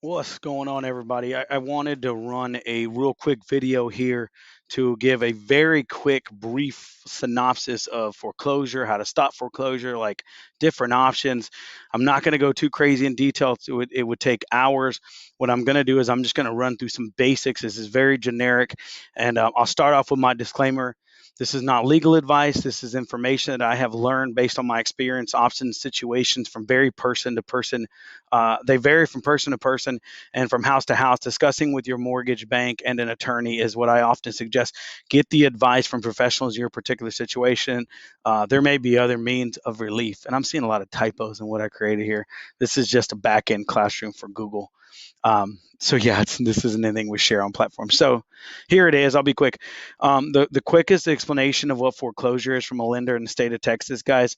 What's going on, everybody? I wanted to run a real quick video here to give a very quick, brief synopsis of foreclosure, how to stop foreclosure, like different options. I'm not going to go too crazy in detail. It would take hours. What I'm going to do is I'm just going to run through some basics. This is very generic, and I'll start off with my disclaimer. This is not legal advice. This is information that I have learned based on my experience, often situations from very person to person. They vary from person to person and from house to house. Discussing with your mortgage bank and an attorney is what I often suggest. Get the advice from professionals in your particular situation. There may be other means of relief. And I'm seeing a lot of typos in what I created here. This is just a back end classroom for Google. So yeah, this isn't anything we share on platforms. So here it is. I'll be quick. The quickest explanation of what foreclosure is from a lender in the state of Texas, guys,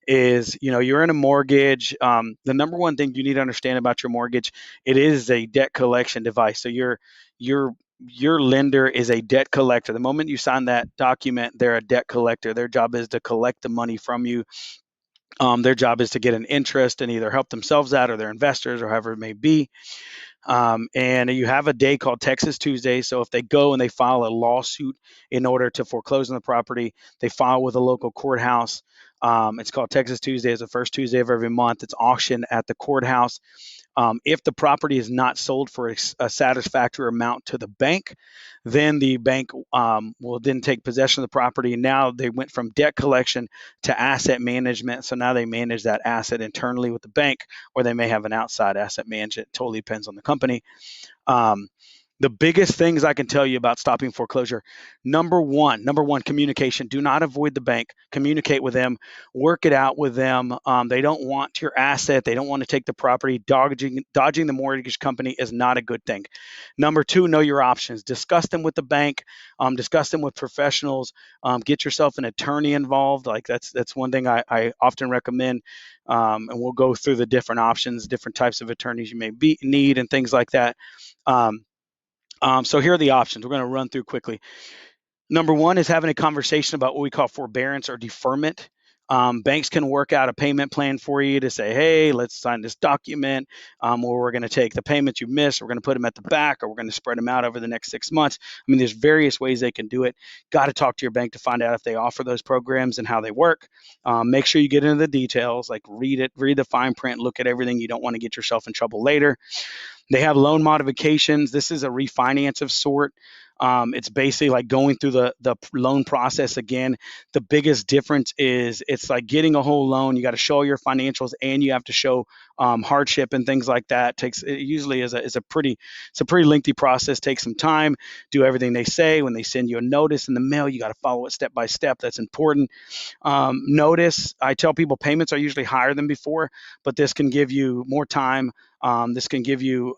is you're in a mortgage. The number one thing you need to understand about your mortgage, it is a debt collection device. So your lender is a debt collector. The moment you sign that document, they're a debt collector. Their job is to collect the money from you. Their job is to get an interest and either help themselves out or their investors or however it may be. And you have a day called Texas Tuesday. So if they go and they file a lawsuit in order to foreclose on the property, they file with a local courthouse. It's called Texas Tuesday. It's the first Tuesday of every month. It's auctioned at the courthouse. If the property is not sold for a satisfactory amount to the bank, then the bank will then take possession of the property. Now they went from debt collection to asset management. So now they manage that asset internally with the bank, or they may have an outside asset manager. It totally depends on the company. Um, the biggest things I can tell you about stopping foreclosure, number one, communication. Do not avoid the bank. Communicate with them. Work it out with them. They don't want your asset. They don't want to take the property. Dodging the mortgage company is not a good thing. Number two, know your options. Discuss them with the bank. Discuss them with professionals. Get yourself an attorney involved. Like that's one thing I often recommend. And we'll go through the different options, different types of attorneys you may need, and things like that. Um, so here are the options. We're going to run through quickly. Number one is having a conversation about what we call forbearance or deferment. Banks can work out a payment plan for you to say, hey, let's sign this document where we're going to take the payments you missed, we're going to put them at the back, or we're going to spread them out over the next 6 months. I mean, there's various ways they can do it. Got to talk to your bank to find out if they offer those programs and how they work. Make sure you get into the details, like read the fine print, look at everything. You don't want to get yourself in trouble later. They have loan modifications. This is a refinance of sort. It's basically like going through the loan process again. The biggest difference is it's like getting a whole loan. You got to show your financials and you have to show hardship and things like that. It usually is a pretty lengthy process. Takes some time. Do everything they say. When they send you a notice in the mail, you got to follow it step by step. That's important. Notice. I tell people payments are usually higher than before, but this can give you more time. This can give you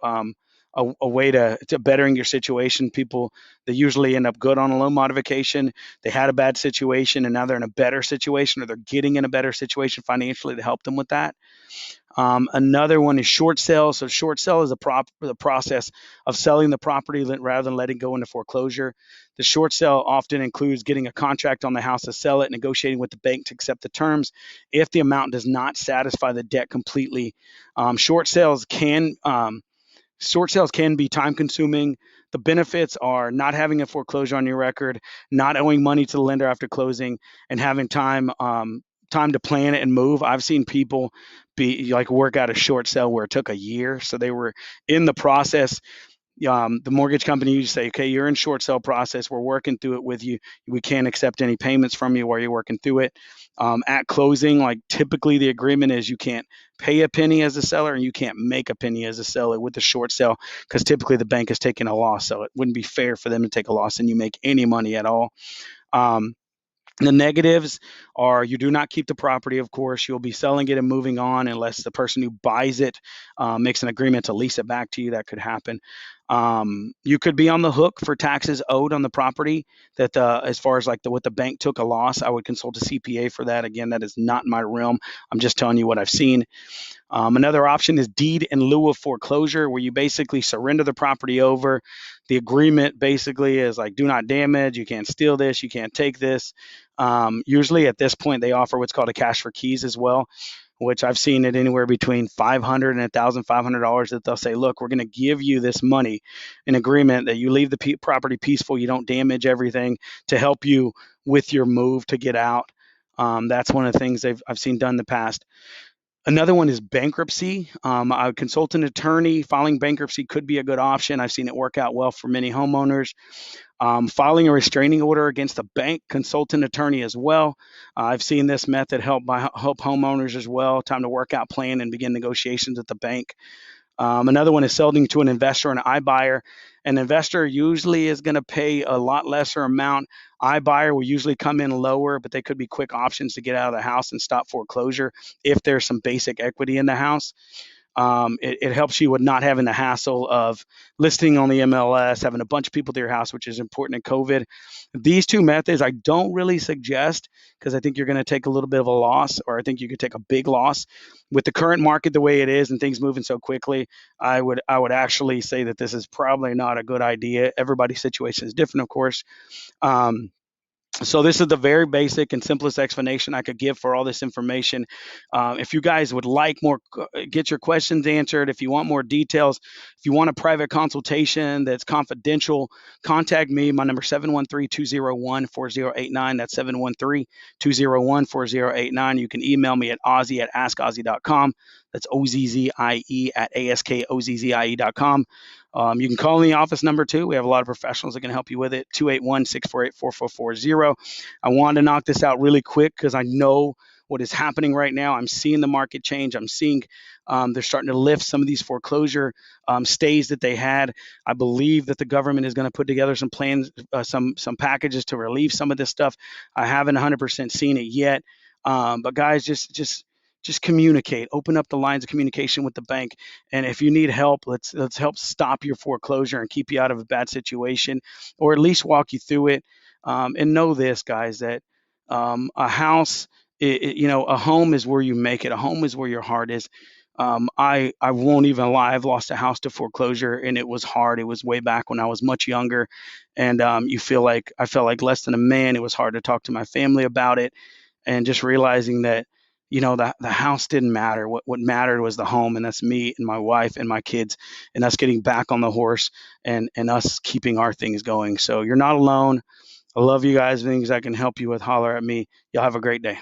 a way to bettering your situation. People, they usually end up good on a loan modification. They had a bad situation and now they're in a better situation, or they're getting in a better situation financially to help them with that. Another one is short sale. So short sale is the process of selling the property rather than letting go into foreclosure. The short sale often includes getting a contract on the house to sell it, negotiating with the bank to accept the terms. If the amount does not satisfy the debt completely, um, short sales can um, short sales can be time consuming. The benefits are not having a foreclosure on your record, not owing money to the lender after closing, and having time to plan it and move. I've seen people be like work out a short sale where it took a year, so they were in the process. The mortgage company you say, okay, you're in short sale process. We're working through it with you. We can't accept any payments from you while you're working through it. At closing, like typically the agreement is you can't pay a penny as a seller and you can't make a penny as a seller with the short sale because typically the bank is taking a loss. So it wouldn't be fair for them to take a loss and you make any money at all. Um, the negatives are you do not keep the property, of course. You'll be selling it and moving on unless the person who buys it makes an agreement to lease it back to you. That could happen. You could be on the hook for taxes owed on the property that as far as like what the bank took a loss. I would consult a CPA for that. Again, that is not in my realm. I'm just telling you what I've seen. Another option is deed in lieu of foreclosure, where you basically surrender the property over. The agreement basically is like, do not damage, you can't steal this, you can't take this. Usually at this point, they offer what's called a cash for keys as well, which I've seen it anywhere between $500 and $1,500, that they'll say, look, we're going to give you this money in agreement that you leave the property peaceful, you don't damage everything, to help you with your move to get out. That's one of the things I've seen done in the past. Another one is bankruptcy. A consultant attorney filing bankruptcy could be a good option. I've seen it work out well for many homeowners. Filing a restraining order against a bank consultant attorney as well. I've seen this method help homeowners as well. Time to work out plan and begin negotiations with the bank. Another one is selling to an investor or an iBuyer. An investor usually is going to pay a lot lesser amount. iBuyer will usually come in lower, but they could be quick options to get out of the house and stop foreclosure if there's some basic equity in the house. It helps you with not having the hassle of listing on the MLS, having a bunch of people to your house, which is important in COVID. These two methods I don't really suggest, because I think you're going to take a little bit of a loss, or I think you could take a big loss with the current market the way it is and things moving so quickly. I would actually say that this is probably not a good idea. Everybody's situation is different, of course. Um, so this is the very basic and simplest explanation I could give for all this information. If you guys would like more, get your questions answered, if you want more details, if you want a private consultation that's confidential, contact me. My number is 713-201-4089. That's 713-201-4089. You can email me at ozzie at askozzie.com. That's OZZIE at ASKOZZIE.com. You can call in the office number too. We have a lot of professionals that can help you with it. 281-648-4440. I wanted to knock this out really quick because I know what is happening right now. I'm seeing the market change. I'm seeing they're starting to lift some of these foreclosure stays that they had. I believe that the government is going to put together some plans, some packages to relieve some of this stuff. I haven't 100% seen it yet, but guys, just communicate. Open up the lines of communication with the bank, and if you need help, let's help stop your foreclosure and keep you out of a bad situation, or at least walk you through it. And know this, guys, that a house, a home is where you make it. A home is where your heart is. I won't even lie. I've lost a house to foreclosure, and it was hard. It was way back when I was much younger, and I felt like less than a man. It was hard to talk to my family about it, and just realizing that the house didn't matter. What mattered was the home, and that's me and my wife and my kids, and us getting back on the horse, and us keeping our things going. So you're not alone. I love you guys. Things I can help you with, holler at me. Y'all have a great day.